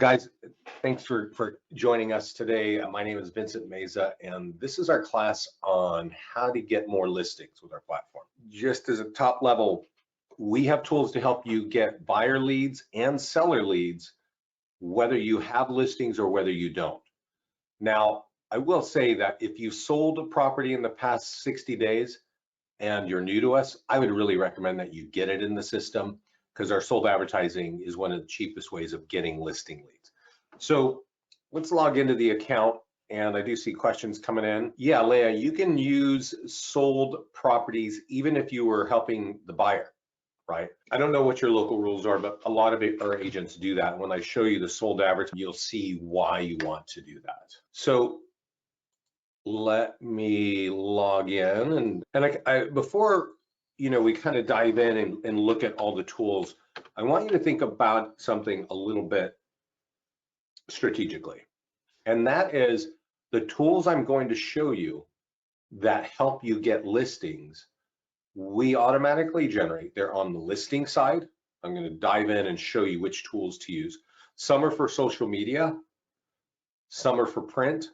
Guys, thanks for joining us today. My name is Vincent Meza, and this is our class on how to get more listings with our platform. Just as a top level, we have tools to help you get buyer leads and seller leads, whether you have listings or whether you don't. Now, I will say that if you sold a property in the past 60 days and you're new to us, I would really recommend that you get it in the system, because our sold advertising is one of the cheapest ways of getting listing leads. So let's log into the account, and I do see questions coming in. Yeah, Leah, you can use sold properties even if you were helping the buyer, right? I don't know what your local rules are, but a lot of our agents do that. When I show you the sold advertising, you'll see why you want to do that. So let me log in, and before we kind of dive in and look at all the tools, I want you to think about something a little bit strategically. And that is the tools I'm going to show you that help you get listings, we automatically generate. They're on the listing side. I'm going to dive in and show you which tools to use. Some are for social media, some are for print,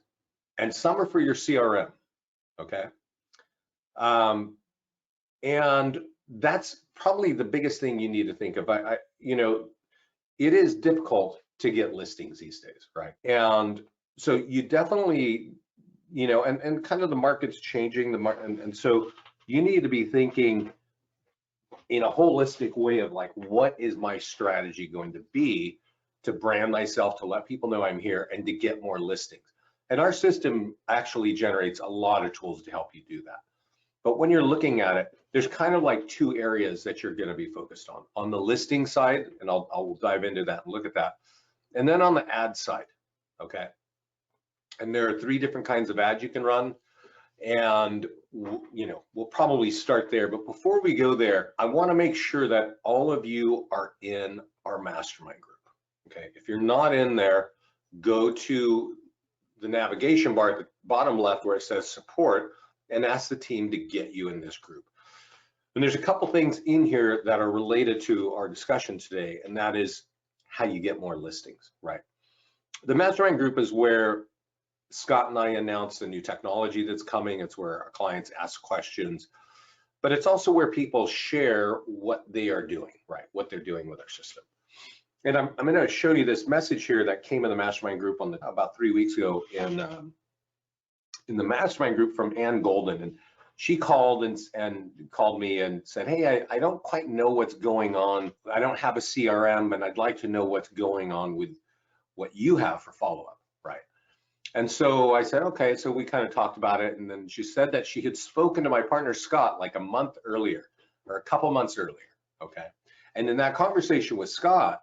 and some are for your CRM, okay? And that's probably the biggest thing you need to think of. It is difficult to get listings these days, right? And so you definitely, and kind of the market's changing, and so you need to be thinking in a holistic way of like, what is my strategy going to be to brand myself, to let people know I'm here, and to get more listings. And our system actually generates a lot of tools to help you do that. But when you're looking at it, there's kind of like two areas that you're going to be focused on. On the listing side, and I'll dive into that and look at that. And then on the ad side, okay? And there are 3 different kinds of ads you can run. And, we'll probably start there. But before we go there, I want to make sure that all of you are in our mastermind group, okay? If you're not in there, go to the navigation bar at the bottom left where it says support, and ask the team to get you in this group. And there's a couple things in here that are related to our discussion today, and that is how you get more listings, right? The mastermind group is where Scott and I announce the new technology that's coming. It's where our clients ask questions, but it's also where people share what they are doing, right? What they're doing with our system. And I'm going to show you this message here that came in the mastermind group about 3 weeks ago in the mastermind group from Ann Golden. And she called and called me and said, hey, I don't quite know what's going on. I don't have a CRM, and I'd like to know what's going on with what you have for follow-up, right? And so I said, okay. So we kind of talked about it. And then she said that she had spoken to my partner, Scott, like a month earlier or a couple months earlier, okay? And in that conversation with Scott,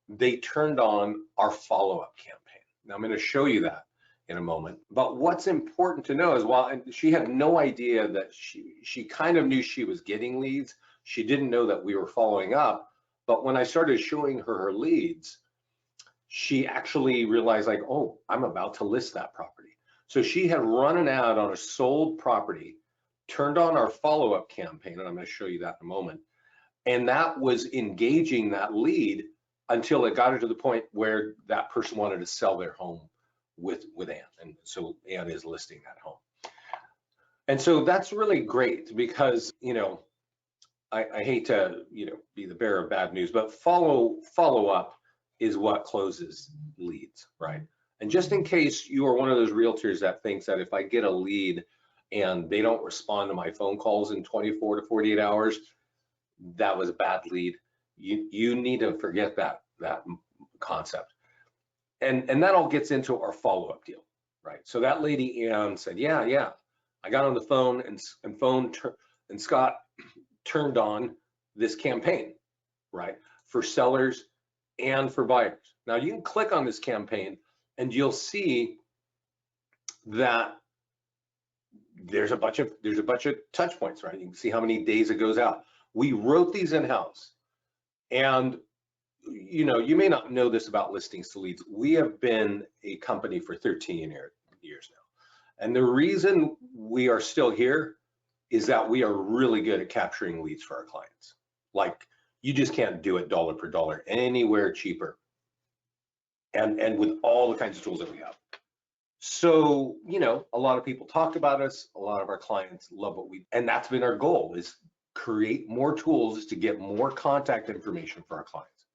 they turned on our follow-up campaign. Now I'm going to show you that in a moment. But what's important to know is, while she had no idea that she kind of knew she was getting leads, she didn't know that we were following up. But when I started showing her leads, she actually realized, like, oh, I'm about to list that property. So she had run an ad on a sold property, turned on our follow-up campaign, and I'm going to show you that in a moment. And that was engaging that lead until it got her to the point where that person wanted to sell their home with Ann. And so Ann is listing that home. And so that's really great because, I hate to, be the bearer of bad news, but follow up is what closes leads, right? And just in case you are one of those realtors that thinks that if I get a lead and they don't respond to my phone calls in 24 to 48 hours, that was a bad lead. You need to forget that concept. And that all gets into our follow-up deal, right? So that lady Ann said, yeah, I got on the phone and Scott turned on this campaign, right? For sellers and for buyers. Now you can click on this campaign and you'll see that there's a bunch of touch points, right? You can see how many days it goes out. We wrote these in-house, and you may not know this about listings to leads. We have been a company for 13 years now. And the reason we are still here is that we are really good at capturing leads for our clients. Like, you just can't do it dollar per dollar anywhere cheaper and with all the kinds of tools that we have. So, a lot of people talk about us, a lot of our clients love what we, and that's been our goal, is create more tools to get more contact information for our clients.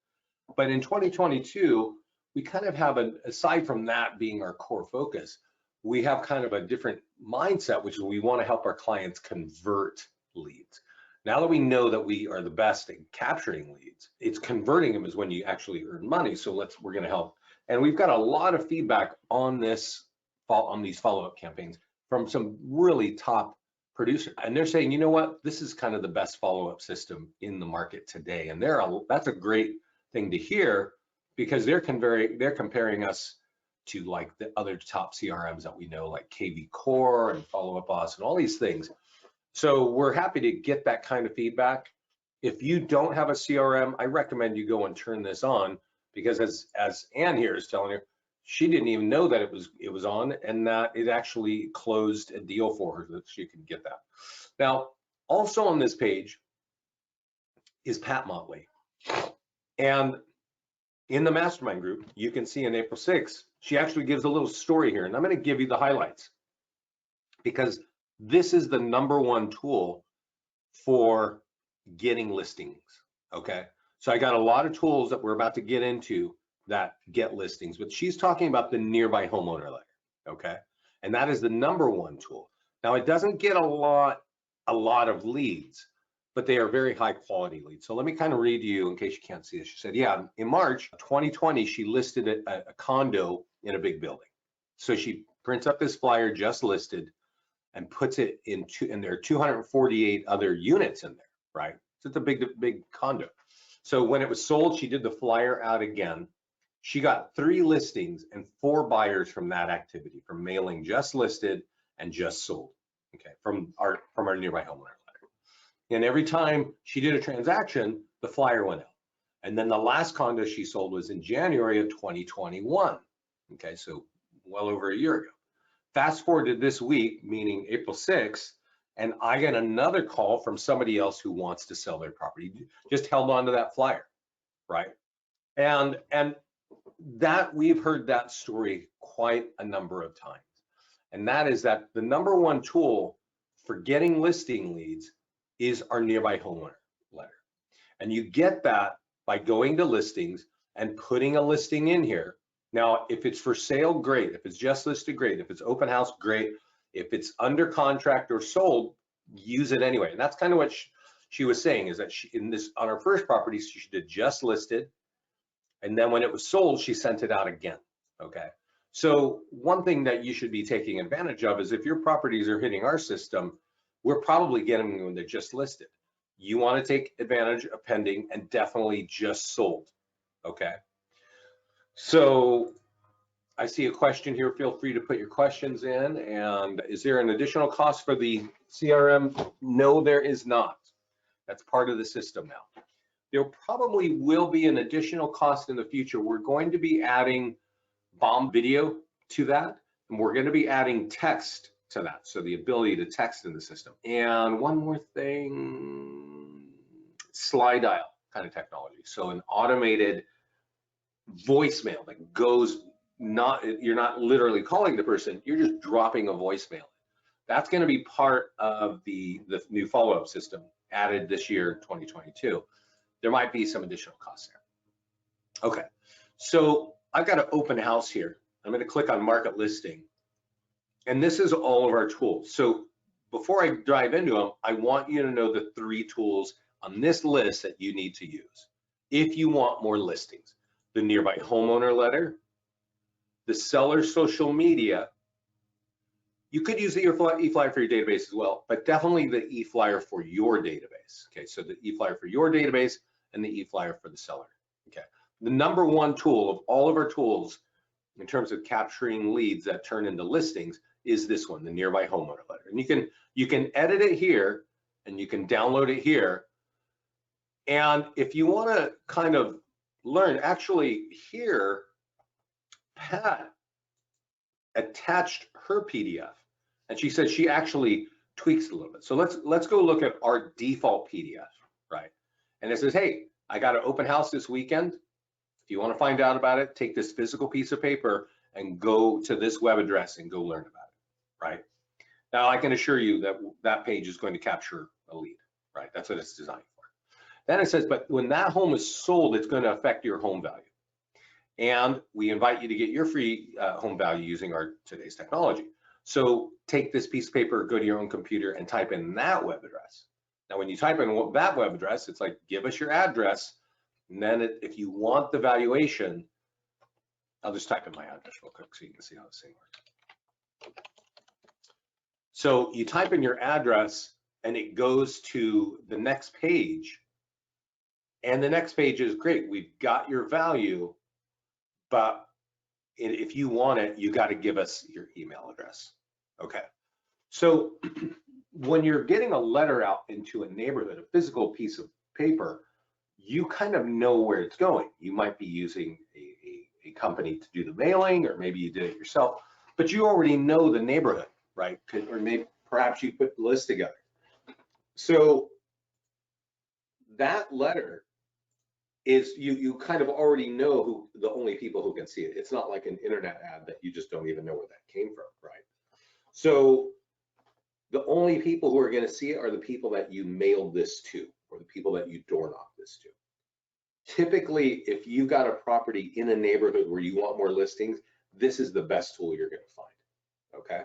But in 2022, we kind of have aside from that being our core focus, we have kind of a different mindset, which is we want to help our clients convert leads. Now that we know that we are the best at capturing leads, it's converting them is when you actually earn money. So we're going to help. And we've got a lot of feedback on these follow-up campaigns from some really top producers. And they're saying, you know what, this is kind of the best follow-up system in the market today. And that's a great thing to hear, because they're comparing us to like the other top CRMs that we know, like KV Core and Follow Up Boss and all these things. So we're happy to get that kind of feedback. If you don't have a CRM, I recommend you go and turn this on, because as Ann here is telling you, she didn't even know that it was on, and that it actually closed a deal for her, that she can get that. Now, also on this page is Pat Motley. And in the mastermind group, you can see on April 6th, she actually gives a little story here, and I'm going to give you the highlights, because this is the #1 tool for getting listings. Okay, so I got a lot of tools that we're about to get into that get listings, but she's talking about the nearby homeowner letter. Okay, and that is the #1 tool. Now, it doesn't get a lot of leads, but they are very high quality leads. So let me kind of read to you in case you can't see it. She said, yeah, in March 2020, she listed a condo in a big building. So she prints up this flyer, just listed, and puts it and there are 248 other units in there, right? So it's a big condo. So when it was sold, she did the flyer out again. She got 3 listings and 4 buyers from that activity, from mailing just listed and just sold, okay, from our nearby homeowner letter. And every time she did a transaction, the flyer went out. And then the last condo she sold was in January of 2021, okay, so well over a year ago. Fast forward to this week, meaning April 6th, and I get another call from somebody else who wants to sell their property, just held on to that flyer, right? And that we've heard that story quite a number of times. And that is that the #1 tool for getting listing leads is our nearby homeowner letter. And you get that by going to listings and putting a listing in here. Now, if it's for sale, great. If it's just listed, great. If it's open house, great. If it's under contract or sold, use it anyway. And that's kind of what she was saying, is that on her first property, she did just listed. And then when it was sold, she sent it out again, okay? So one thing that you should be taking advantage of is if your properties are hitting our system, we're probably getting them when they're just listed. You want to take advantage of pending and definitely just sold, okay? So I see a question here. Feel free to put your questions in. And is there an additional cost for the CRM? No, there is not. That's part of the system now. There probably will be an additional cost in the future. We're going to be adding bomb video to that, and we're going to be adding text to that, so the ability to text in the system. And one more thing, slide dial kind of technology. So an automated voicemail that goes, you're not literally calling the person, you're just dropping a voicemail. That's going to be part of the new follow-up system added this year, 2022. There might be some additional costs there. Okay, so I've got an open house here. I'm going to click on market listing, and this is all of our tools. So before I dive into them, I want you to know the 3 tools on this list that you need to use if you want more listings: the nearby homeowner letter, the seller social media. You could use the eFlyer for your database as well, but definitely the eFlyer for your database. Okay, so the eFlyer for your database and the eFlyer for the seller. Okay, the #1 tool of all of our tools in terms of capturing leads that turn into listings is this one, the nearby homeowner letter. And you can edit it here, and you can download it here. And if you want to kind of learn, actually here, Pat attached her PDF, and she said she actually tweaks a little bit. So let's go look at our default PDF, right? And it says, hey, I got an open house this weekend. If you want to find out about it, take this physical piece of paper and go to this web address and go learn about it, right? Now, I can assure you that that page is going to capture a lead, right? That's what it's designed for. Then it says, but when that home is sold, it's going to affect your home value. And we invite you to get your free home value using our today's technology. So take this piece of paper, go to your own computer and type in that web address. Now, when you type in that web address, it's like, give us your address. And then if you want the valuation, I'll just type in my address real quick so you can see how this thing works. So you type in your address and it goes to the next page. And the next page is great. We've got your value, but if you want it, you got to give us your email address. Okay. So when you're getting a letter out into a neighborhood, a physical piece of paper, you kind of know where it's going. You might be using a company to do the mailing, or maybe you did it yourself, but you already know the neighborhood, right? Or maybe perhaps you put the list together. So that letter is you kind of already know who the only people who can see it. It's not like an internet ad that you just don't even know where that came from, right? So the only people who are going to see it are the people that you mailed this to, or the people that you door knocked this to. Typically, if you've got a property in a neighborhood where you want more listings, this is the best tool you're going to find. Okay,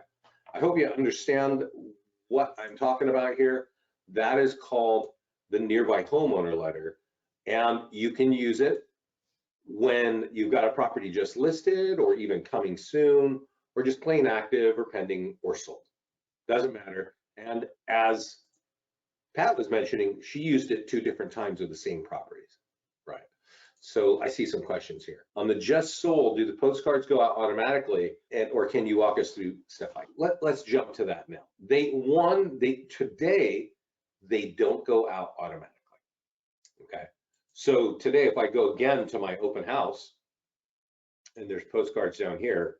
I hope you understand what I'm talking about here. That is called the Nearby Homeowner Letter, and you can use it when you've got a property just listed, or even coming soon, or just plain active or pending or sold. Doesn't matter. And as Pat was mentioning, she used it 2 different times with the same properties, right? So I see some questions here. On the just sold, do the postcards go out automatically, or can you walk us through step by? Let's jump to that now. Today, they don't go out automatically, okay? So today, if I go again to my open house, and there's postcards down here,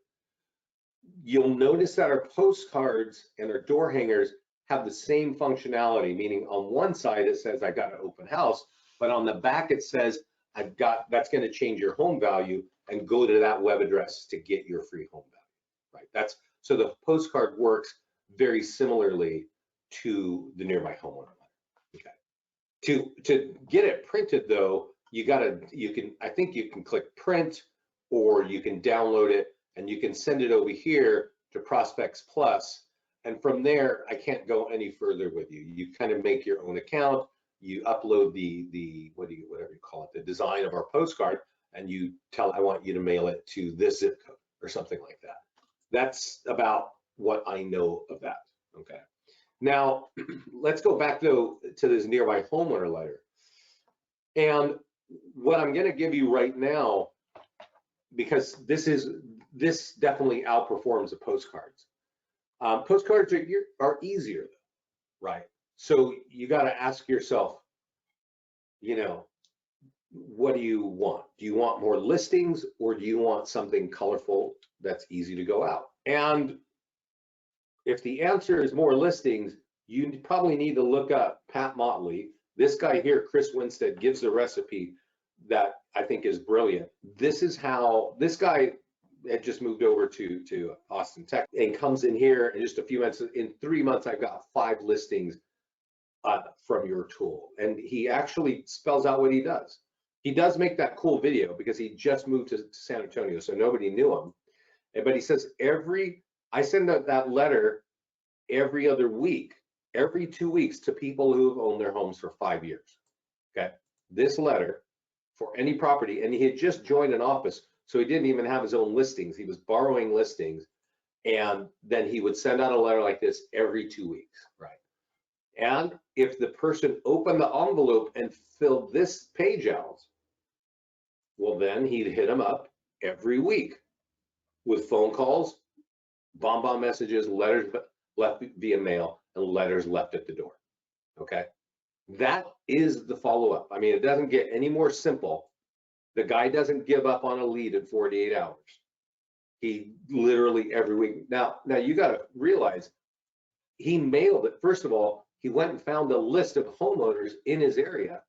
you'll notice that our postcards and our door hangers have the same functionality, meaning on one side it says I got an open house, but on the back it says that's going to change your home value, and go to that web address to get your free home value, right? So the postcard works very similarly to the Nearby Homeowner Letter. Okay. To get it printed though, I think you can click print, or you can download it and you can send it over here to Prospects Plus. And from there, I can't go any further with you. You kind of make your own account, you upload the whatever you call it, the design of our postcard, and you tell, I want you to mail it to this zip code or something like that. That's about what I know of that, okay? Now, let's go back though to this Nearby Homeowner Letter. And what I'm gonna give you right now, because this definitely outperforms the postcards. Postcards are easier, right? So you got to ask yourself, what do you want? Do you want more listings, or do you want something colorful that's easy to go out? And if the answer is more listings, you probably need to look up Pat Motley. This guy here, Chris Winstead, gives a recipe that I think is brilliant. This is how this guy had just moved over to Austin, Texas, and comes in here in just a few months. In 3 months, I've got 5 listings from your tool. And he actually spells out what he does. He does make that cool video because he just moved to San Antonio, so nobody knew him. But he says I send out that letter every other week, every 2 weeks, to people who have owned their homes for 5 years. Okay, this letter for any property, and he had just joined an office, so he didn't even have his own listings. He was borrowing listings, and then he would send out a letter like this every 2 weeks, right? And if the person opened the envelope and filled this page out, well, then he'd hit him up every week with phone calls, bomb messages, letters left via mail, and letters left at the door, okay? That is the follow-up. I mean, it doesn't get any more simple. The guy doesn't give up on a lead in 48 hours. He literally every week. Now you got to realize he mailed it. First of all, he went and found a list of homeowners in his area,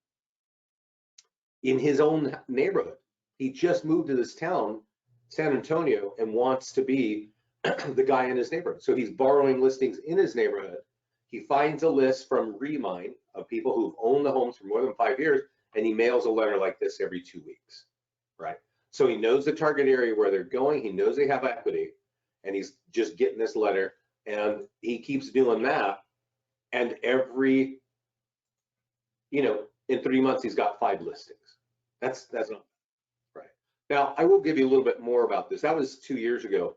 in his own neighborhood. He just moved to this town, San Antonio, and wants to be the guy in his neighborhood. So he's borrowing listings in his neighborhood. He finds a list from Remine of people who've owned the homes for more than 5 years, and he mails a letter like this every 2 weeks, right? So he knows the target area where they're going. He knows they have equity, and he's just getting this letter, and he keeps doing that. And every, in 3 months, he's got 5 listings. That's not right. Now, I will give you a little bit more about this. That was 2 years ago.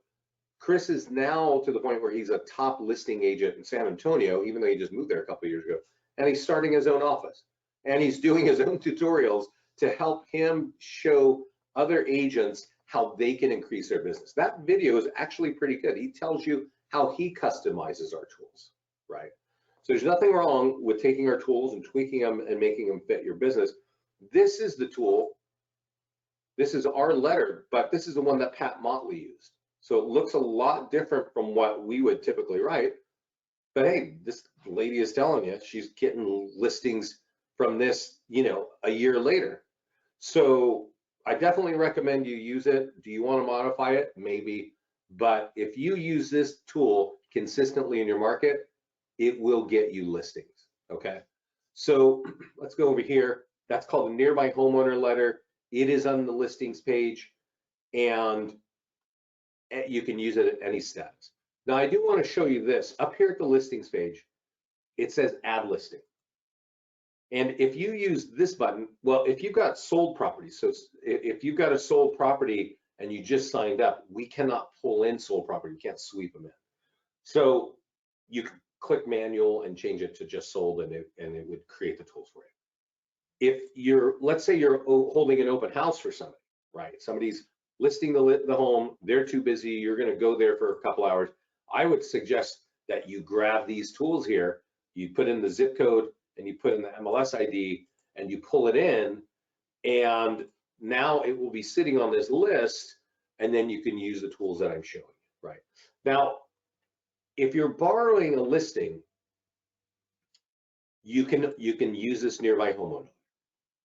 Chris is now to the point where he's a top listing agent in San Antonio, even though he just moved there a couple of years ago. And he's starting his own office. And he's doing his own tutorials to help him show other agents how they can increase their business. That video is actually pretty good. He tells you how he customizes our tools, right? So there's nothing wrong with taking our tools and tweaking them and making them fit your business. This is the tool. This is our letter, but this is the one that Pat Motley used. So it looks a lot different from what we would typically write. But hey, this lady is telling you she's getting listings from this, a year later. So I definitely recommend you use it. Do you want to modify it? Maybe. But if you use this tool consistently in your market, it will get you listings. Okay. So let's go over here. That's called a nearby homeowner letter. It is on the listings page, and you can use it at any status. Now, I do want to show you this. Up here at the listings page, it says add listing. And if you use this button, well, if you've got sold properties, so if you've got a sold property and you just signed up, we cannot pull in sold property. We can't sweep them in. So you can click manual and change it to just sold, and it would create the tools for you. If let's say you're holding an open house for somebody, right? Somebody's listing the home, they're too busy, you're going to go there for a couple hours. I would suggest that you grab these tools here, you put in the zip code and you put in the MLS ID and you pull it in, and now it will be sitting on this list, and then you can use the tools that I'm showing you, right? Now, if you're borrowing a listing, you can use this nearby homeowner.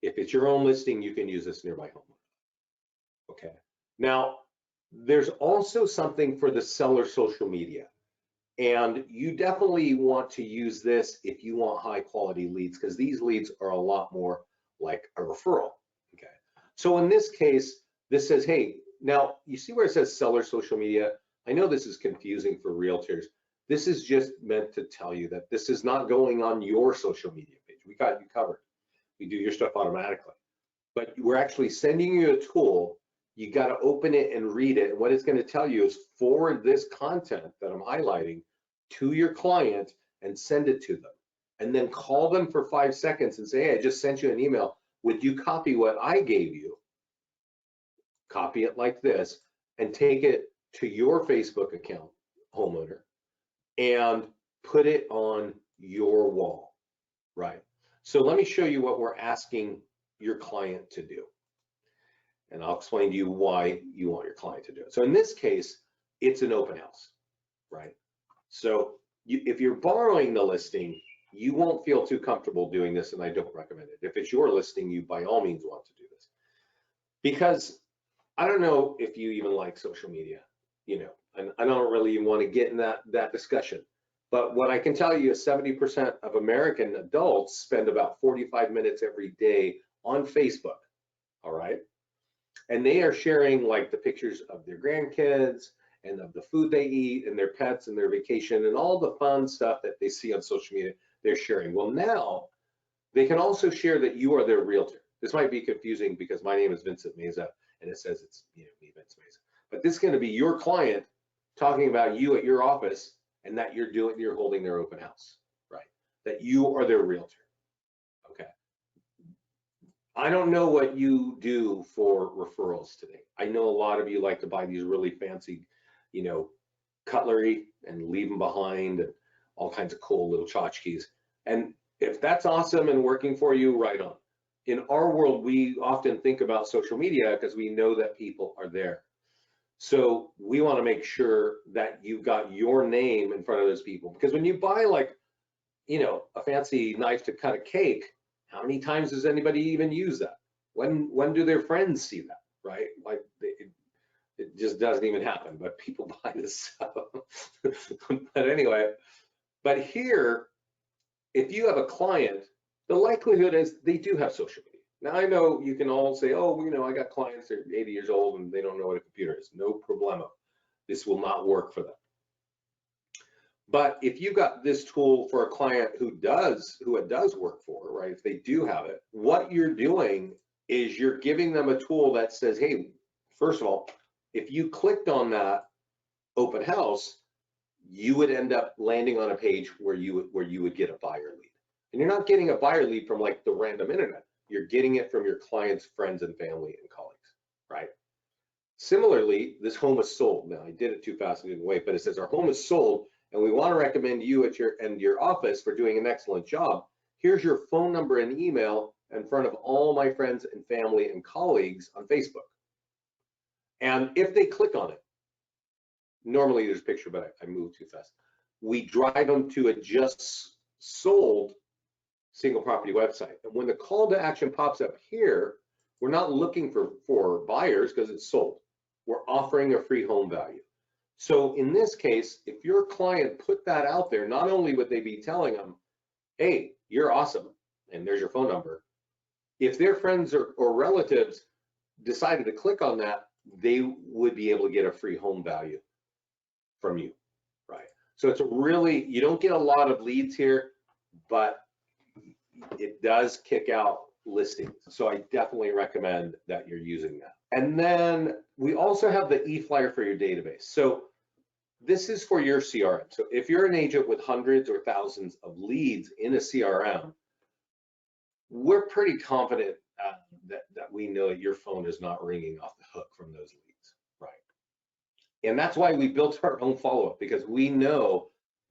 If it's your own listing, you can use this nearby homeowner. Okay. Now, there's also something for the seller social media. And you definitely want to use this if you want high quality leads, because these leads are a lot more like a referral. Okay. So in this case, this says, hey, now you see where it says seller social media? I know this is confusing for realtors. This is just meant to tell you that this is not going on your social media page. We got you covered. We do your stuff automatically. But we're actually sending you a tool. You got to open it and read it. And what it's going to tell you is forward this content that I'm highlighting to your client and send it to them. And then call them for 5 seconds and say, hey, I just sent you an email. Would you copy what I gave you? Copy it like this and take it to your Facebook account, homeowner, and put it on your wall, right? So let me show you what we're asking your client to do. And I'll explain to you why you want your client to do it. So in this case, it's an open house, right? So if you're borrowing the listing, you won't feel too comfortable doing this, and I don't recommend it. If it's your listing, you by all means want to do this. Because I don't know if you even like social media, and I don't really even want to get in that discussion. But what I can tell you is 70% of American adults spend about 45 minutes every day on Facebook, all right? And they are sharing like the pictures of their grandkids and of the food they eat and their pets and their vacation and all the fun stuff that they see on social media, they're sharing. Well, now they can also share that you are their realtor. This might be confusing because my name is Vincent Meza and it says it's me, Vince Meza. But this is going to be your client talking about you at your office and that you're holding their open house, right? That you are their realtor. Okay. I don't know what you do for referrals today. I know a lot of you like to buy these really fancy, cutlery and leave them behind and all kinds of cool little tchotchkes. And if that's awesome and working for you, right on. In our world, we often think about social media because we know that people are there. So we want to make sure that you've got your name in front of those people. Because when you buy like, a fancy knife to cut a cake, how many times does anybody even use that? When do their friends see that? right? Like it just doesn't even happen, but people buy this stuff. But anyway, but here, if you have a client, the likelihood is they do have social media. Now I know you can all say, oh, I got clients that are 80 years old and they don't know what a computer is. No problemo. This will not work for them. But if you got this tool for a client who it does work for, right? If they do have it, what you're doing is you're giving them a tool that says, hey, first of all, if you clicked on that open house, you would end up landing on a page where you would get a buyer lead. And you're not getting a buyer lead from like the random internet. You're getting it from your clients, friends, and family and colleagues, right? Similarly, this home is sold. Now, I did it too fast, I didn't wait, but it says our home is sold and we want to recommend you at your office for doing an excellent job. Here's your phone number and email in front of all my friends and family and colleagues on Facebook. And if they click on it, normally there's a picture, but I moved too fast. We drive them to a just sold single property website. And when the call to action pops up here, we're not looking for buyers because it's sold. We're offering a free home value. So in this case, if your client put that out there, not only would they be telling them, hey, you're awesome, and there's your phone number. If their friends or relatives decided to click on that, they would be able to get a free home value from you, right? So it's you don't get a lot of leads here, but it does kick out listings. So I definitely recommend that you're using that. And then we also have the eFlyer for your database. So this is for your CRM. So if you're an agent with hundreds or thousands of leads in a CRM, we're pretty confident that we know that your phone is not ringing off the hook from those leads, right? And that's why we built our own follow-up, because we know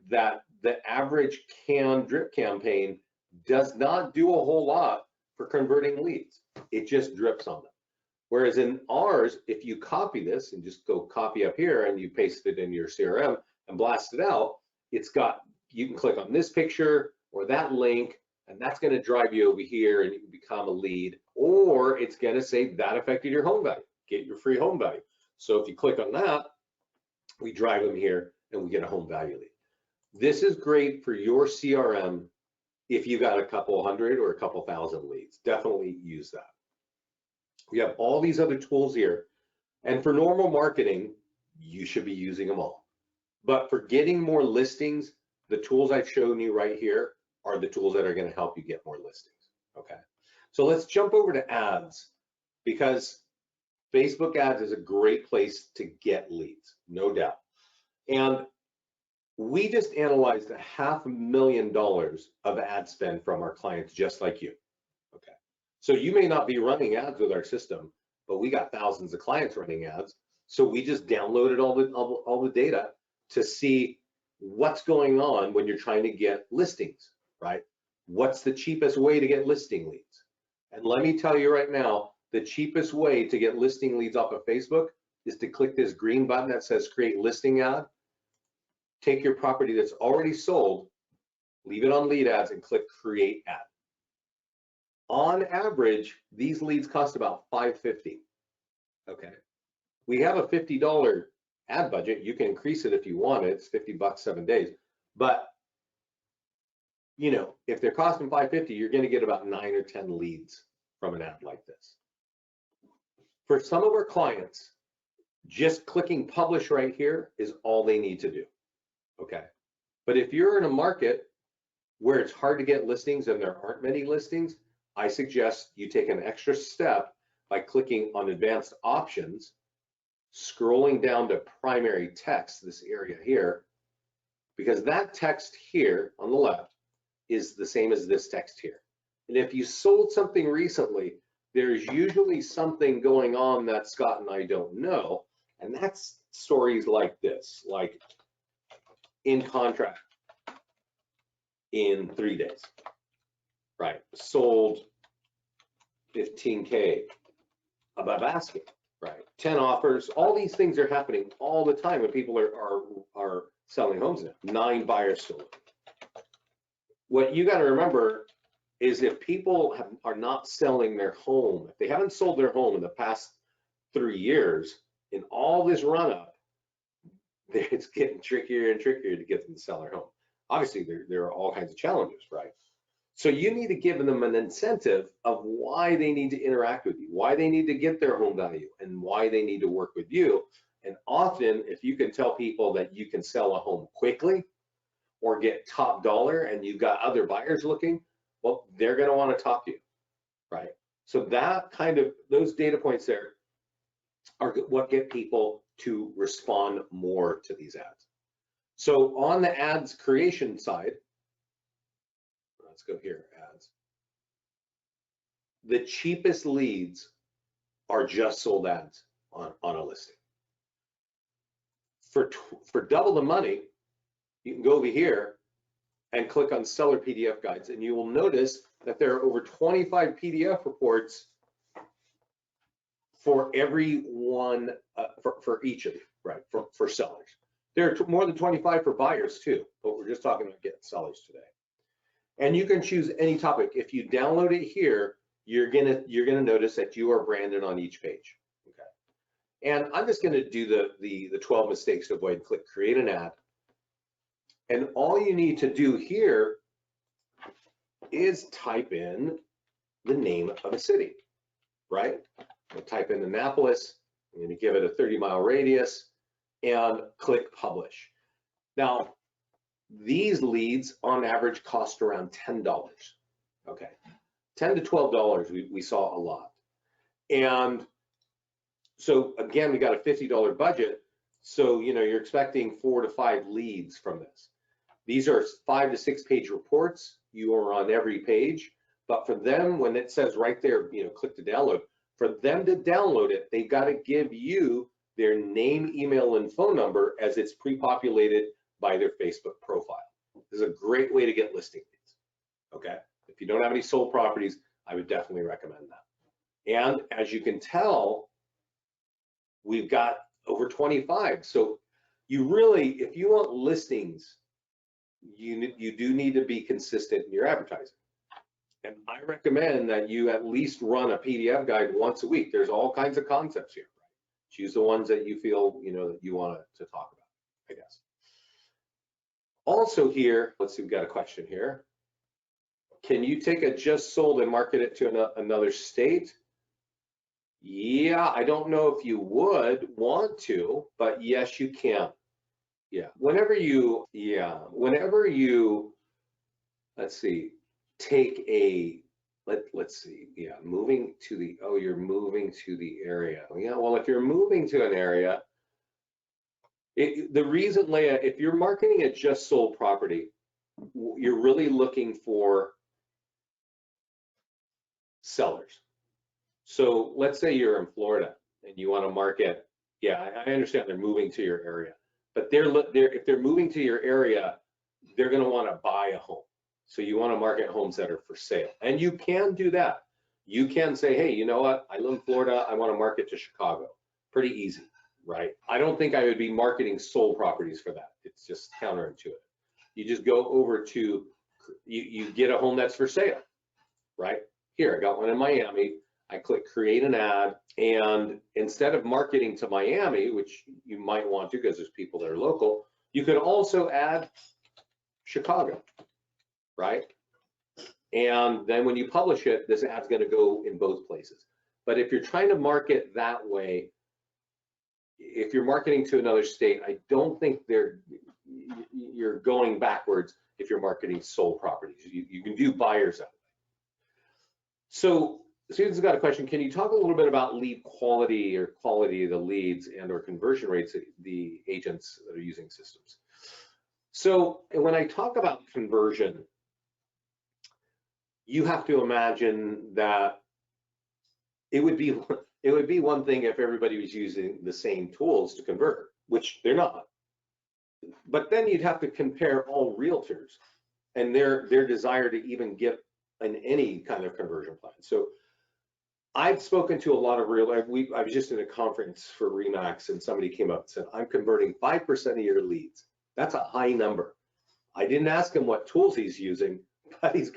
that the average drip campaign does not do a whole lot for converting leads. It just drips on them. Whereas in ours, if you copy this and just go copy up here and you paste it in your CRM and blast it out, you can click on this picture or that link, and that's going to drive you over here and you can become a lead, or it's going to say that affected your home value, get your free home value. So if you click on that, we drive them here and we get a home value lead. This is great for your CRM if you got a couple hundred or a couple thousand leads. Definitely use that. We have all these other tools here, and for normal marketing, you should be using them all. But for getting more listings, the tools I've shown you right here are the tools that are going to help you get more listings. Okay, so let's jump over to ads, because Facebook ads is a great place to get leads, no doubt. And we just analyzed $500,000 of ad spend from our clients just like you. Okay, so you may not be running ads with our system, but we got thousands of clients running ads. So we just downloaded all the data to see what's going on when you're trying to get listings, right? What's the cheapest way to get listing leads? And let me tell you right now, the cheapest way to get listing leads off of Facebook is to click this green button that says create listing ad. Take your property that's already sold, leave it on lead ads, and click create ad. On average, these leads cost about $5.50. Okay, we have a $50 ad budget. You can increase it if you want it. It's $50 7 days. But if they're costing $5.50, you're going to get about 9 or 10 leads from an ad like this. For some of our clients, just clicking publish right here is all they need to do. Okay, but if you're in a market where it's hard to get listings and there aren't many listings, I suggest you take an extra step by clicking on advanced options, scrolling down to primary text, this area here, because that text here on the left is the same as this text here. And if you sold something recently, there's usually something going on that Scott and I don't know, and that's stories like this, like in contract in 3 days, right? Sold 15K above asking, right? 10 offers. All these things are happening all the time when people are selling homes now. 9 buyers sold. What you got to remember is if people are not selling their home, if they haven't sold their home in the past 3 years, in all this run up, it's getting trickier and trickier to get them to sell their home. Obviously, there are all kinds of challenges, right? So you need to give them an incentive of why they need to interact with you, why they need to get their home value, and why they need to work with you. And often, if you can tell people that you can sell a home quickly or get top dollar and you've got other buyers looking, well, they're going to want to talk to you, right? So that kind of, those data points there are what get people to respond more to these ads. So on the ads creation side, let's go here, ads. The cheapest leads are just sold ads on a listing. For double the money, you can go over here and click on seller PDF guides, and you will notice that there are over 25 PDF reports for every one, for each of you, right, for sellers. There are more than 25 for buyers too, but we're just talking about getting sellers today. And you can choose any topic. If you download it here, you're gonna notice that you are branded on each page. Okay. And I'm just gonna do the 12 mistakes to avoid. Click create an ad. And all you need to do here is type in the name of a city, right? I'll type in Annapolis. I'm gonna give it a 30-mile radius and click publish. Now, these leads on average cost around $10. Okay, $10 to $12 we saw a lot. And so again, we got a $50 budget. So, you know, you're expecting 4 to 5 leads from this. These are 5 to 6 page reports. You are on every page, but for them, when it says right there, you know, click to download, for them to download it, they've got to give you their name, email, and phone number as it's pre-populated by their Facebook profile. This is a great way to get listing leads, okay? If you don't have any sold properties, I would definitely recommend that. And as you can tell, we've got over 25. So you really, if you want listings, you do need to be consistent in your advertising. And I recommend that you at least run a PDF guide once a week. There's all kinds of concepts here. Choose the ones that you feel, you know, that you want to talk about, I guess. Also here, let's see, we've got a question here. Can you take a just sold and market it to another state? Yeah, I don't know if you would want to, but yes, you can. Yeah, whenever you, let's see, take a, let's see, yeah, moving to the, oh, you're moving to the area. Yeah, well, if you're moving to an area, the reason, Leah, if you're marketing a just sold property, you're really looking for sellers. So let's say you're in Florida and you want to market, yeah, I understand they're moving to your area, but if they're moving to your area, they're going to want to buy a home. So you want to market homes that are for sale. And you can do that. You can say, hey, you know what? I live in Florida. I want to market to Chicago. Pretty easy, right? I don't think I would be marketing sold properties for that. It's just counterintuitive. You just go over to, you get a home that's for sale, right? Here, I got one in Miami. I click create an ad. And instead of marketing to Miami, which you might want to because there's people that are local, you could also add Chicago, right? And then when you publish it, this ad's going to go in both places. But if you're trying to market that way, if you're marketing to another state, I don't think you're going backwards if you're marketing sold properties. You can do buyers that way. So Susan's got a question. Can you talk a little bit about lead quality or quality of the leads and or conversion rates of the agents that are using systems? So when I talk about conversion, you have to imagine that it would be one thing if everybody was using the same tools to convert, which they're not. But then you'd have to compare all realtors and their desire to even get in any kind of conversion plan. So I've spoken to a lot of realtors. I was just in a conference for RE/MAX and somebody came up and said, I'm converting 5% of your leads. That's a high number. I didn't ask him what tools he's using, but he's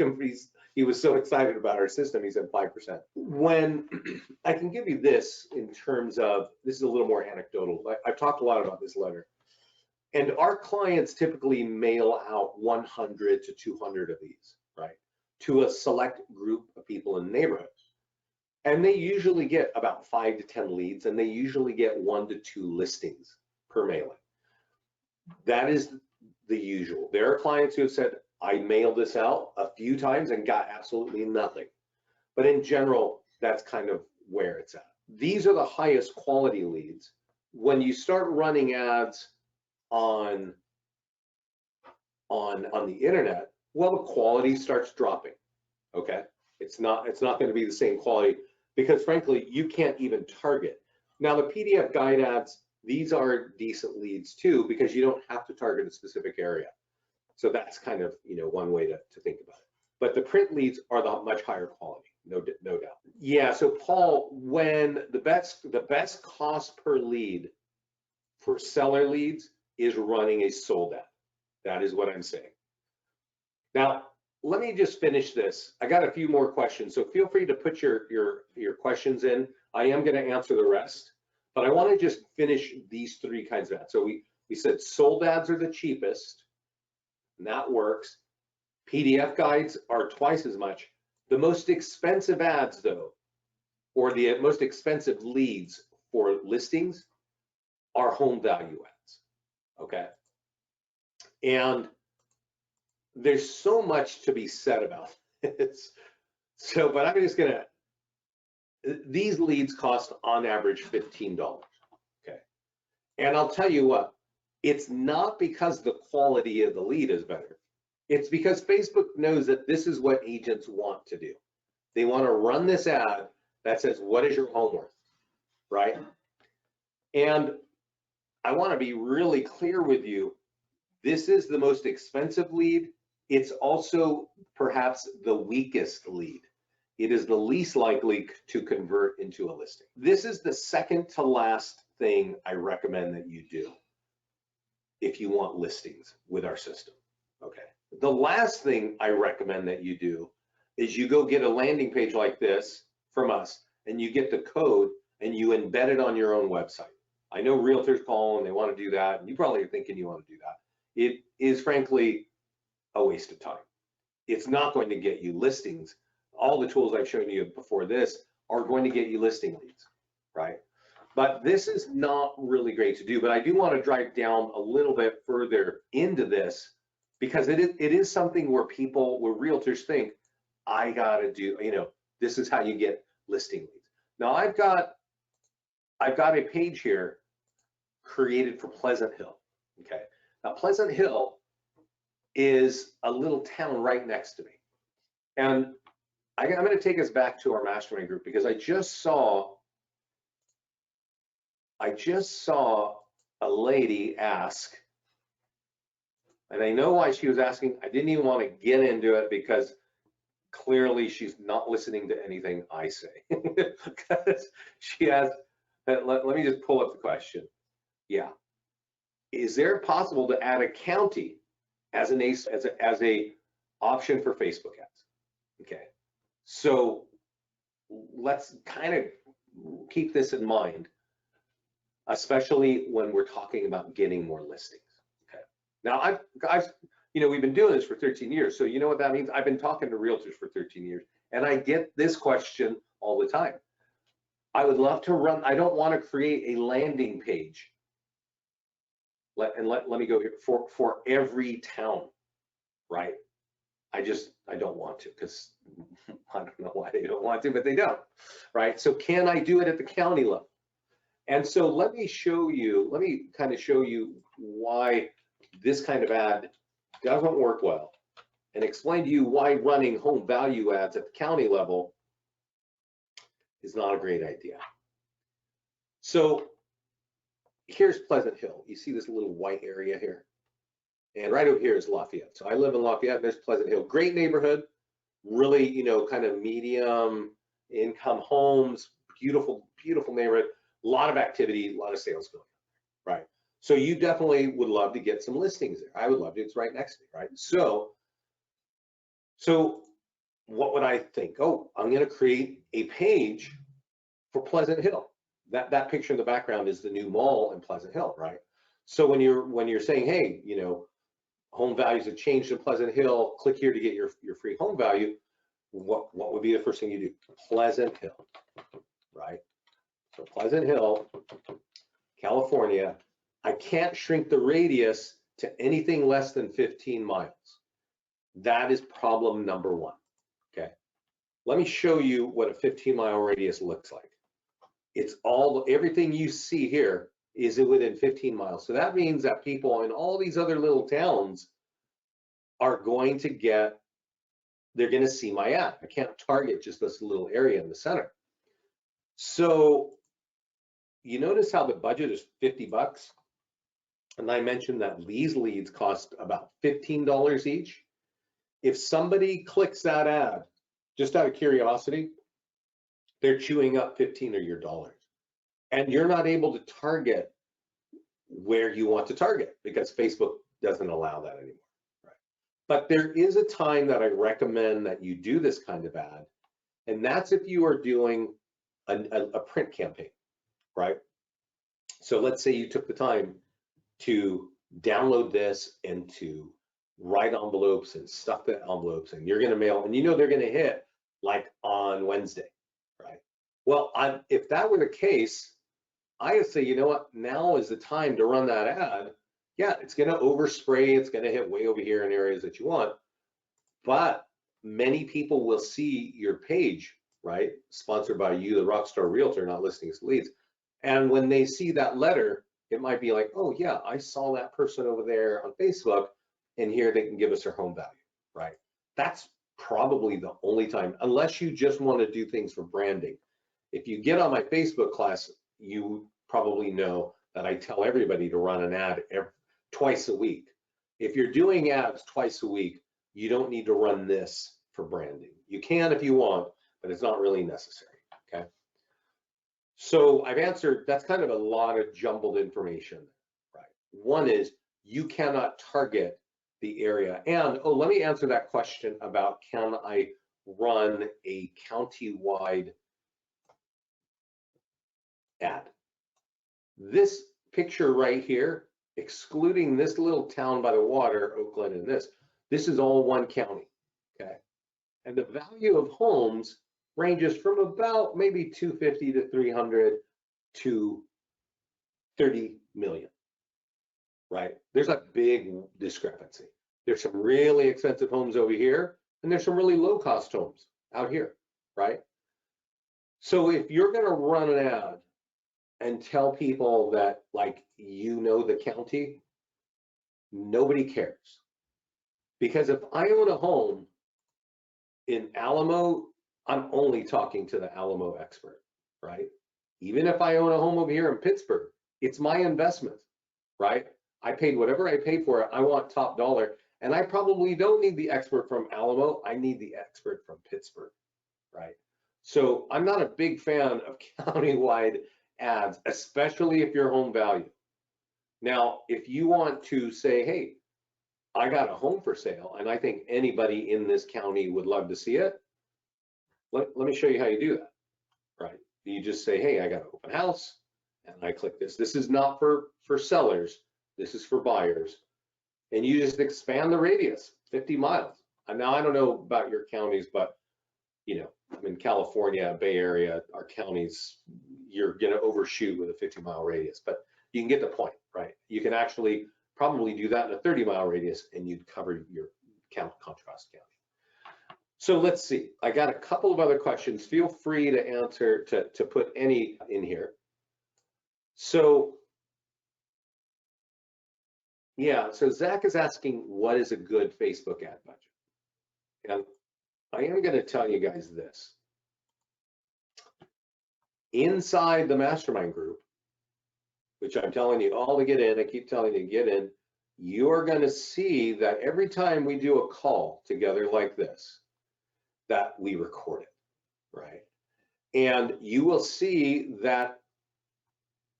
he was so excited about our system, he said 5%. When I can give you this in terms of, this is a little more anecdotal. I've talked a lot about this letter. And our clients typically mail out 100 to 200 of these, right, to a select group of people in the neighborhood. And they usually get about 5 to 10 leads, and they usually get 1 to 2 listings per mailing. That is the usual. There are clients who have said, I mailed this out a few times and got absolutely nothing. But in general, that's kind of where it's at. These are the highest quality leads. When you start running ads on the internet, well, the quality starts dropping. Okay, it's not going to be the same quality because frankly, you can't even target. Now the PDF guide ads, these are decent leads too because you don't have to target a specific area. So that's kind of, you know, one way to think about it. But the print leads are the much higher quality, no doubt. Yeah. So Paul, when the best cost per lead for seller leads is running a sold ad. That is what I'm saying. Now, let me just finish this. I got a few more questions, so feel free to put your questions in. I am going to answer the rest, but I want to just finish these 3 kinds of ads. So we said sold ads are the cheapest. And that works. PDF guides are twice as much. The most expensive ads, though, or the most expensive leads for listings are home value ads. Okay. And there's so much to be said about this. So, but I'm just gonna, these leads cost on average $15. Okay. And I'll tell you what, it's not because the quality of the lead is better. It's because Facebook knows that this is what agents want to do. They want to run this ad that says, what is your home worth, right? And I want to be really clear with you. This is the most expensive lead. It's also perhaps the weakest lead. It is the least likely to convert into a listing. This is the second to last thing I recommend that you do if you want listings with our system. Okay. The last thing I recommend that you do is you go get a landing page like this from us and you get the code and you embed it on your own website. I know realtors call and they want to do that, and you probably are thinking you want to do that. It is frankly a waste of time. It's not going to get you listings. All the tools I've shown you before this are going to get you listing leads, right? But this is not really great to do, but I do want to drive down a little bit further into this because it is something where realtors think, I gotta do, you know, this is how you get listing leads. Now I've got a page here created for Pleasant Hill, okay? Now Pleasant Hill is a little town right next to me. And I'm gonna take us back to our mastermind group because I just saw a lady ask, and I know why she was asking. I didn't even want to get into it because clearly she's not listening to anything I say. Because she asked, let me just pull up the question. Yeah. Is there possible to add a county as a option for Facebook ads? Okay. So let's kind of keep this in mind, especially when we're talking about getting more listings. Okay. Now I've we've been doing this for 13 years, so you know what that means. I've been talking to realtors for 13 years, and I get this question all the time. I would love to run. I don't want to create a landing page. Let me go here for every town, right? I don't want to because I don't know why they don't want to, but they don't, right? So can I do it at the county level? And so let me kind of show you why this kind of ad doesn't work well and explain to you why running home value ads at the county level is not a great idea. So here's Pleasant Hill. You see this little white area here? And right over here is Lafayette. So I live in Lafayette, there's Pleasant Hill. Great neighborhood, really, kind of medium income homes, beautiful, beautiful neighborhood, a lot of activity, a lot of sales going on, right? So you definitely would love to get some listings there. I would love to, it's right next to me, right? So what would I think? Oh, I'm going to create a page for Pleasant Hill. That picture in the background is the new mall in Pleasant Hill, right? So when you're saying, hey, home values have changed in Pleasant Hill, click here to get your free home value, what would be the first thing you do? Pleasant Hill, right? So Pleasant Hill, California. I can't shrink the radius to anything less than 15 miles. That is problem number one, okay? Let me show you what a 15-mile radius looks like. It's everything you see here is within 15 miles. So that means that people in all these other little towns are going to they're going to see my ad. I can't target just this little area in the center. So you notice how the budget is $50? And I mentioned that these leads cost about $15 each. If somebody clicks that ad, just out of curiosity, they're chewing up 15 of your dollars. And you're not able to target where you want to target because Facebook doesn't allow that anymore. Right? But there is a time that I recommend that you do this kind of ad, and that's if you are doing a print campaign, right? So let's say you took the time to download this and to write envelopes and stuff the envelopes, and you're going to mail, and they're going to hit like on Wednesday, right? Well, if that were the case, I would say, you know what, now is the time to run that ad. Yeah, it's going to overspray, it's going to hit way over here in areas that you want, but many people will see your page, right? Sponsored by you, the Rockstar Realtor, not Listings Leads. And when they see that letter, it might be like, oh yeah, I saw that person over there on Facebook, and here they can give us their home value, right? That's probably the only time, unless you just want to do things for branding. If you get on my Facebook class, you probably know that I tell everybody to run an ad twice a week. If you're doing ads twice a week, you don't need to run this for branding. You can if you want, but it's not really necessary, okay? So I've answered, that's kind of a lot of jumbled information, right? One is you cannot target the area. And, oh, let me answer that question about can I run a county-wide ad? This picture right here, excluding this little town by the water, Oakland, and this is all one county, okay? And the value of homes ranges from about maybe 250 to 300 to 30 million, right? There's a big discrepancy. There's some really expensive homes over here, and there's some really low cost homes out here, right? So if you're gonna run an ad and tell people that, like, the county, nobody cares. Because if I own a home in Alamo, I'm only talking to the Alamo expert, right? Even if I own a home over here in Pittsburgh, it's my investment, right? I paid whatever I paid for it. I want top dollar. And I probably don't need the expert from Alamo. I need the expert from Pittsburgh, right? So I'm not a big fan of county-wide ads, especially if you're home value. Now, if you want to say, hey, I got a home for sale and I think anybody in this county would love to see it, let me show you how you do that, right? You just say, hey, I got an open house, and I click this. This is not for sellers, this is for buyers. And you just expand the radius, 50 miles. And now I don't know about your counties, but I'm in California, Bay Area, our counties, you're gonna overshoot with a 50-mile radius, but you can get the point, right? You can actually probably do that in a 30-mile radius and you'd cover your contrast county. So let's see, I got a couple of other questions. Feel free to answer, to put any in here. So yeah, so Zach is asking, what is a good Facebook ad budget? And I am gonna tell you guys this. Inside the mastermind group, which I'm telling you all to get in, I keep telling you to get in, you are gonna see that every time we do a call together like this, that we record it, right? And you will see that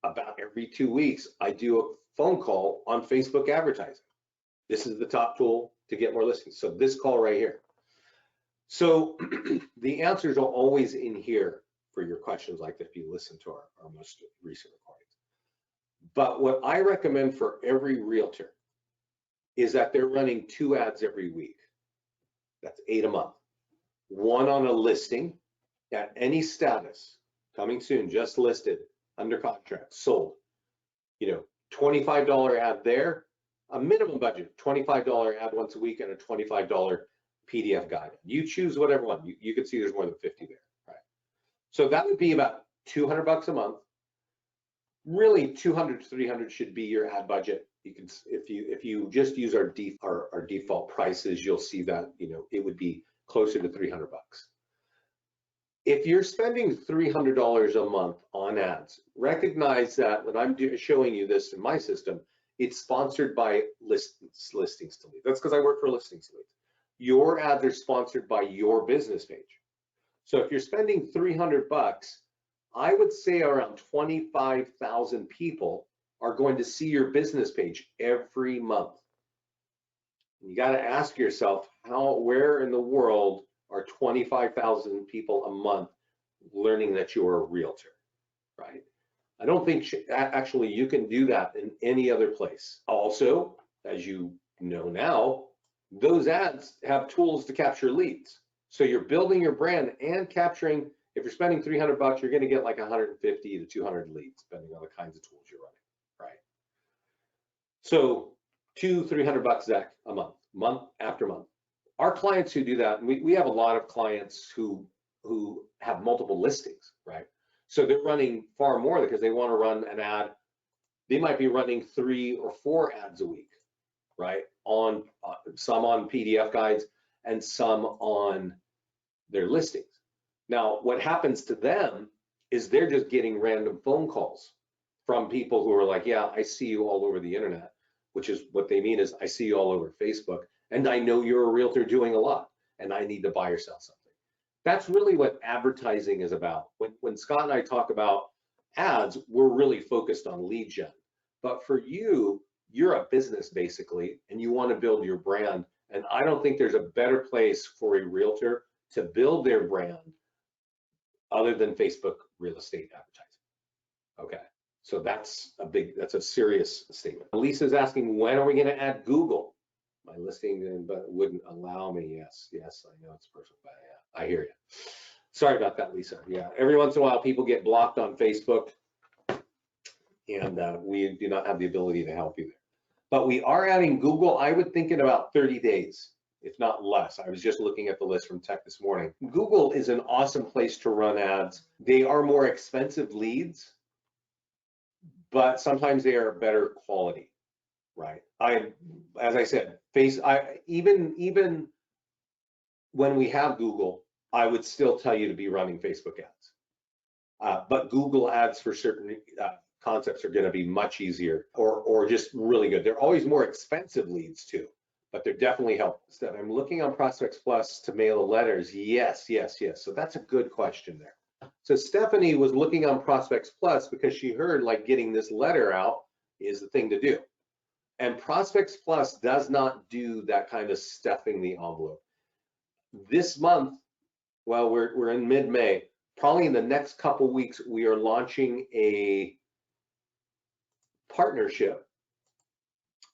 about every 2 weeks, I do a phone call on Facebook advertising. This is the top tool to get more listings. So this call right here. So the answers are always in here for your questions like that if you listen to our most recent recordings. But what I recommend for every realtor is that they're running 2 ads every week. That's 8 a month. One on a listing at any status, coming soon, just listed, under contract, sold. You know, $25 ad there, a minimum budget, $25 ad once a week and a $25 PDF guide. You choose whatever one. You can see there's more than 50 there, right? So that would be about $200 a month. Really, 200 to 300 should be your ad budget. You can, if you just use our default prices, you'll see that, you know, it would be closer to $300. If you're spending $300 a month on ads, recognize that when I'm showing you this in my system, it's sponsored by listings to lead. That's because I work for Listings to Lead. Your ads are sponsored by your business page. So if you're spending $300, I would say around 25,000 people are going to see your business page every month. And you got to ask yourself, where in the world are 25,000 people a month learning that you're a realtor, right? I don't think actually you can do that in any other place. Also, as you know now, those ads have tools to capture leads. So you're building your brand and capturing. If you're spending $300, you're going to get like 150 to 200 leads, depending on the kinds of tools you're running, right? So $200-300 Zach a month after month. Our clients who do that, and we have a lot of clients who have multiple listings, right? So they're running far more because they want to run an ad. They might be running 3 or 4 ads a week, right? On some on PDF guides and some on their listings. Now, what happens to them is they're just getting random phone calls from people who are like, yeah, I see you all over the internet, which is what they mean is I see you all over Facebook, and I know you're a realtor doing a lot, and I need to buy or sell something. That's really what advertising is about. When Scott and I talk about ads, we're really focused on lead gen. But for you, you're a business basically, and you want to build your brand. And I don't think there's a better place for a realtor to build their brand other than Facebook real estate advertising. Okay, so that's a serious statement. Lisa's asking, when are we going to add Google? My listing but wouldn't allow me. Yes, I know it's personal, but yeah, I hear you. Sorry about that, Lisa. Yeah, every once in a while people get blocked on Facebook, and we do not have the ability to help you there. But we are adding Google, I would think in about 30 days. If not less. I was just looking at the list from Tech this morning. Google is an awesome place to run ads. They are more expensive leads, but sometimes they are better quality, right? As I said, even when we have Google, I would still tell you to be running Facebook ads. But Google ads for certain concepts are going to be much easier or just really good. They're always more expensive leads too, but they're definitely helpful. I'm looking on Prospects Plus to mail the letters. Yes. So that's a good question there. So Stephanie was looking on Prospects Plus because she heard like getting this letter out is the thing to do. And Prospects Plus does not do that kind of stuffing the envelope. This month, well, we're in mid-May, probably in the next couple weeks, we are launching a partnership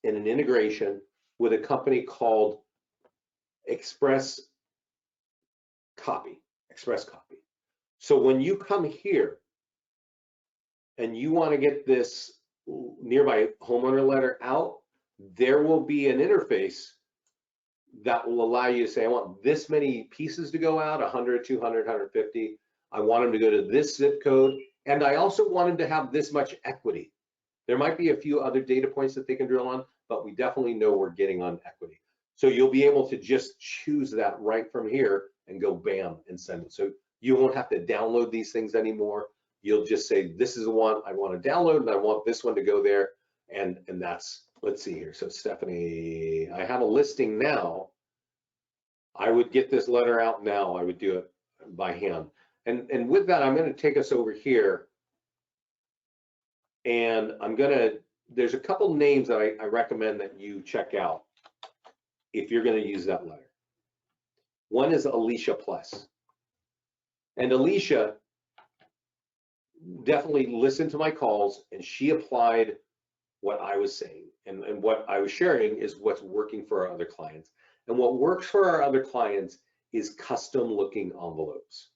and an integration with a company called Express Copy. So when you come here and you want to get this nearby homeowner letter out, there will be an interface that will allow you to say, I want this many pieces to go out, 100, 200, 150. I want them to go to this zip code. And I also want them to have this much equity. There might be a few other data points that they can drill on, but we definitely know we're getting on equity. So you'll be able to just choose that right from here and go bam and send it. So you won't have to download these things anymore. You'll just say, this is the one I want to download and I want this one to go there. And that's, let's see here. So Stephanie, I have a listing now. I would get this letter out now. I would do it by hand. And with that, I'm going to take us over here. And there's a couple names that I recommend that you check out if you're going to use that letter. One is Alicia Plus. And Alicia definitely listened to my calls, and she applied what I was saying. And what I was sharing is what's working for our other clients. And what works for our other clients is custom looking envelopes.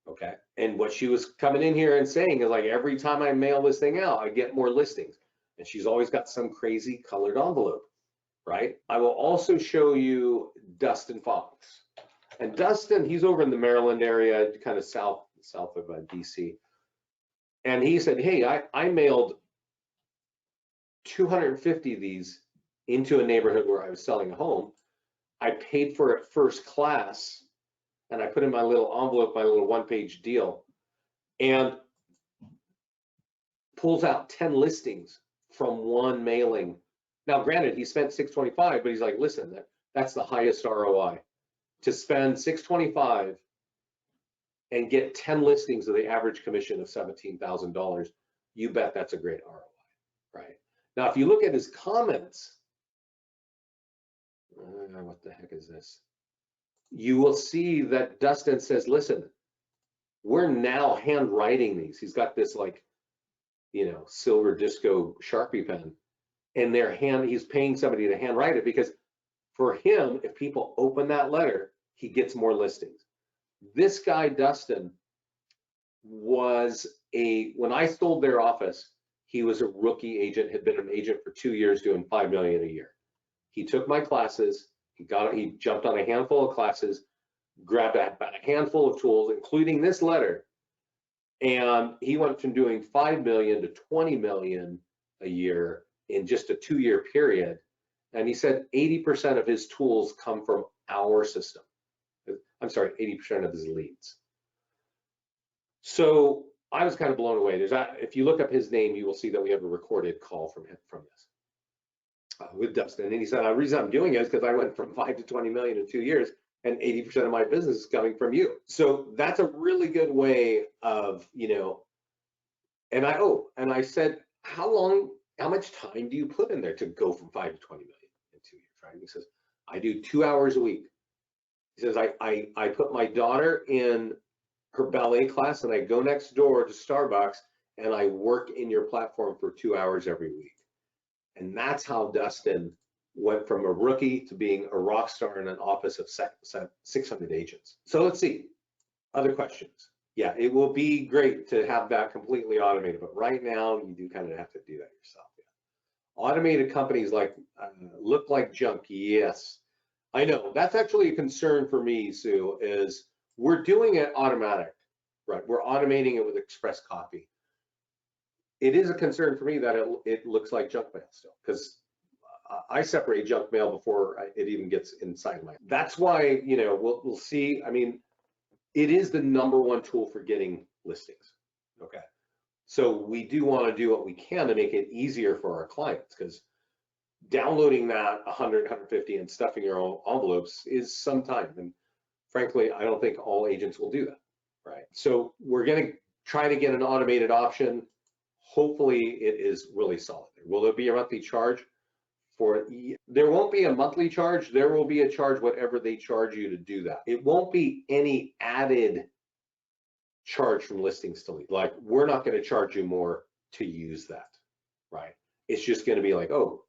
Okay. And what she was coming in here and saying is like, every time I mail this thing out, I get more listings. And she's always got some crazy colored envelope, right? I will also show you Dustin Fox. And Dustin, he's over in the Maryland area, kind of south of DC. And he said, hey, I mailed 250 of these into a neighborhood where I was selling a home. I paid for it first class, and I put in my little envelope, my little one-page deal, and pulls out 10 listings from one mailing. Now, granted, he spent $625, but he's like, listen, that's the highest ROI. To spend $625 and get 10 listings of the average commission of $17,000, you bet that's a great ROI, right? Now, if you look at his comments, what the heck is this? You will see that Dustin says, listen, we're now handwriting these. He's got this like, you know, silver disco Sharpie pen, and he's paying somebody to handwrite it, because for him, if people open that letter, he gets more listings. This guy, Dustin, was when I sold their office, he was a rookie agent, had been an agent for 2 years doing $5 million a year. He took my classes, he jumped on a handful of classes, grabbed about a handful of tools, including this letter, and he went from doing 5 million to 20 million a year in just a 2-year period. And he said 80% of his tools come from our system. I'm sorry, 80% of his leads. So I was kind of blown away. If you look up his name, you will see that we have a recorded call from this with Dustin. And he said, the reason I'm doing it is because I went from 5 to 20 million in 2 years, and 80% of my business is coming from you. So that's a really good way of, you know, and I said, how much time do you put in there to go from 5 to 20 million in 2 years, right? And he says, I do 2 hours a week. He says, I put my daughter in her ballet class, and I go next door to Starbucks, and I work in your platform for 2 hours every week. And that's how Dustin went from a rookie to being a rock star in an office of 600 agents. So let's see, other questions. Yeah, it will be great to have that completely automated, but right now you do kind of have to do that yourself. Yeah. Automated companies look like junk. Yes, I know. That's actually a concern for me, Sue, is we're doing it automatic, right? We're automating it with Express Copy. It is a concern for me that it looks like junk mail still, because I separate junk mail before it even gets inside my. That's why, you know, we'll see. I mean, it is the #1 tool for getting listings. Okay, so we do want to do what we can to make it easier for our clients, because downloading that 100, 150 and stuffing your own envelopes is some time, and frankly, I don't think all agents will do that, right? So we're going to try to get an automated option. Hopefully it is really solid. Will there be a monthly charge for it? There won't be a monthly charge. There will be a charge whatever they charge you to do that. It won't be any added charge from listings to lead. Like, we're not going to charge you more to use that, right? It's just going to be like, oh,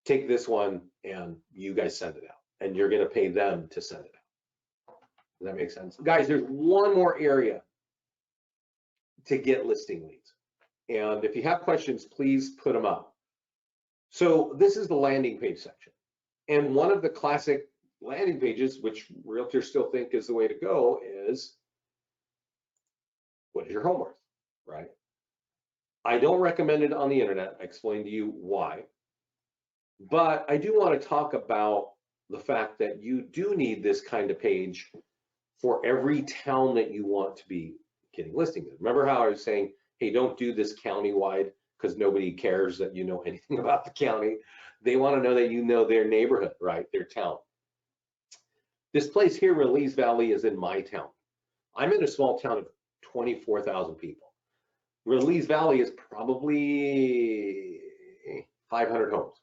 take this one and you guys send it out, and you're going to pay them to send it out. Does that make sense? Guys, there's one more area to get listing leads. And if you have questions, please put them up. So this is the landing page section. And one of the classic landing pages, which realtors still think is the way to go, is what is your home worth, right? I don't recommend it on the internet. I explained to you why. But I do want to talk about the fact that you do need this kind of page for every town that you want to be getting listings in. Remember how I was saying, hey, don't do this county-wide, because nobody cares that you know anything about the county. They want to know that you know their neighborhood, right? Their town. This place here, Release Valley, is in my town. I'm in a small town of 24,000 people. Release Valley is probably 500 homes.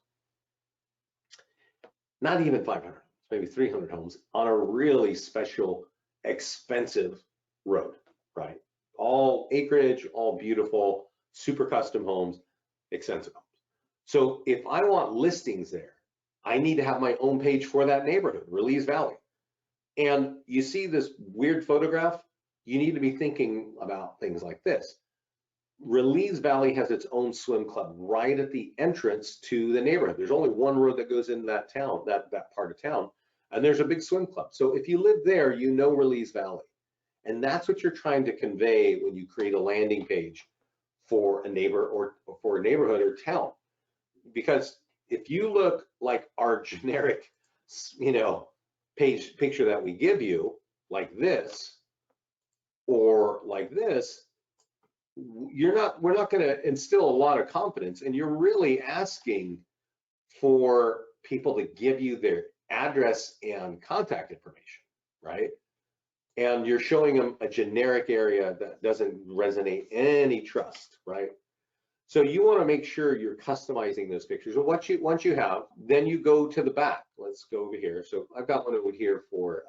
Not even 500 homes. maybe 300 homes on a really special, expensive road, right? All acreage, all beautiful, super custom homes, expensive homes. So if I want listings there, I need to have my own page for that neighborhood, Release Valley. And you see this weird photograph, you need to be thinking about things like this. Release Valley has its own swim club right at the entrance to the neighborhood. There's only one road that goes in that town, that part of town, and there's a big swim club. So if you live there, you know Release Valley. And that's what you're trying to convey when you create a landing page for a neighbor or for a neighborhood or town. Because if you look like our generic, picture that we give you, like this, or like this, we're not going to instill a lot of confidence, and you're really asking for people to give you their address and contact information, right? And you're showing them a generic area that doesn't resonate any trust, right? So you want to make sure you're customizing those pictures. And once you have, then you go to the back. Let's go over here. So I've got one over here for,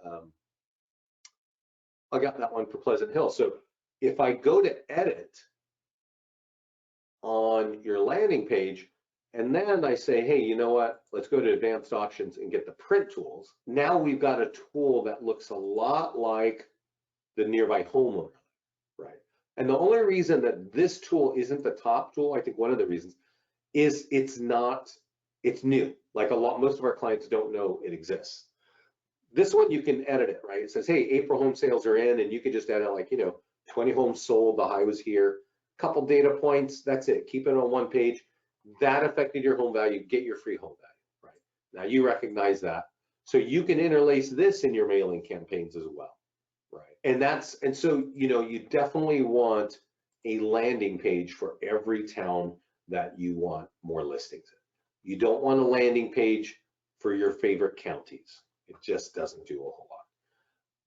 I got that one for Pleasant Hill. So if I go to edit on your landing page, and then I say, hey, you know what? Let's go to advanced options and get the print tools. Now we've got a tool that looks a lot like the nearby homeowner, right? And the only reason that this tool isn't the top tool, I think one of the reasons is it's new. Like most of our clients don't know it exists. This one, you can edit it, right? It says, hey, April home sales are in, and you can just edit like, 20 homes sold, the high was here, couple data points, that's it. Keep it on one page. That affected your home value, get your free home value, right? Now you recognize that. So you can interlace this in your mailing campaigns as well, right? And so, you definitely want a landing page for every town that you want more listings in. You don't want a landing page for your favorite counties. It just doesn't do a whole lot.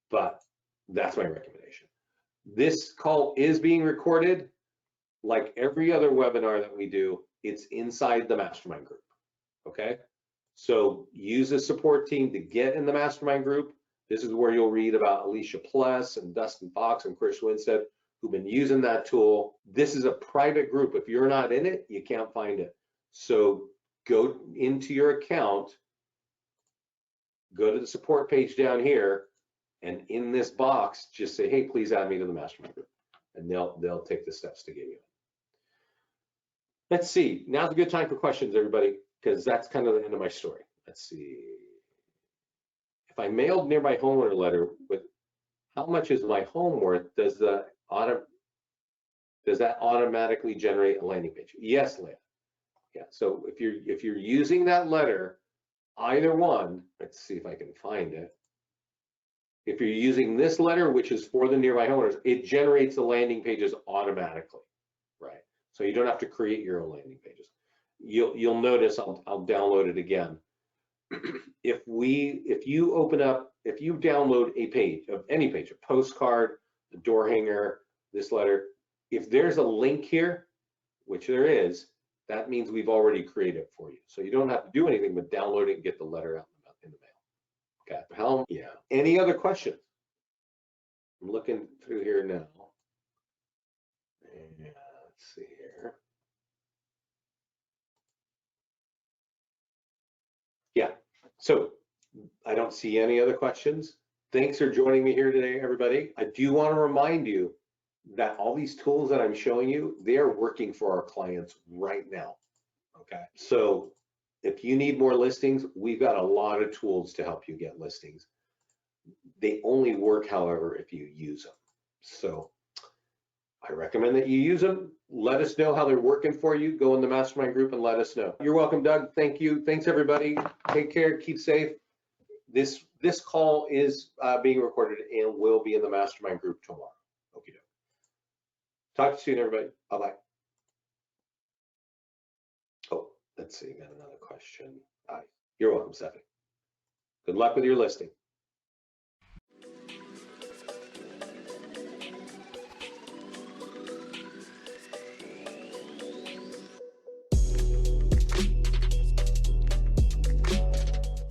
But that's my recommendation. This call is being recorded. Like every other webinar that we do, it's inside the mastermind group, okay? So use a support team to get in the mastermind group. This is where you'll read about Alicia Pless and Dustin Fox and Chris Winstead, who've been using that tool. This is a private group. If you're not in it, you can't find it. So go into your account, go to the support page down here, and in this box, just say, hey, please add me to the mastermind group. And they'll take the steps to get you in. Let's see, now's a good time for questions, everybody, because that's kind of the end of my story. Let's see. If I mailed nearby homeowner letter with how much is my home worth, does that automatically generate a landing page? Yes, Leah. Yeah, so if you're using that letter, either one, let's see if I can find it. If you're using this letter, which is for the nearby homeowners, it generates the landing pages automatically, right? So you don't have to create your own landing pages. You'll notice, I'll download it again. If you download a page of any page, a postcard, a door hanger, this letter, if there's a link here, which there is, that means we've already created it for you. So you don't have to do anything but download it and get the letter out in the mail. Okay, yeah. Any other questions? I'm looking through here now. And let's see here. Yeah, so I don't see any other questions. Thanks for joining me here today, everybody. I do want to remind you that all these tools that I'm showing you, they are working for our clients right now, okay? So if you need more listings, we've got a lot of tools to help you get listings. They only work, however, if you use them. So I recommend that you use them. Let us know how they're working for you. Go in the mastermind group and let us know. You're welcome, Doug. Thank you. Thanks, everybody. Take care. Keep safe. This call is being recorded and will be in the mastermind group tomorrow. Okay. Talk to you soon, everybody. Bye-bye. Oh, let's see. Got another question. You're welcome, Stephanie. Good luck with your listing.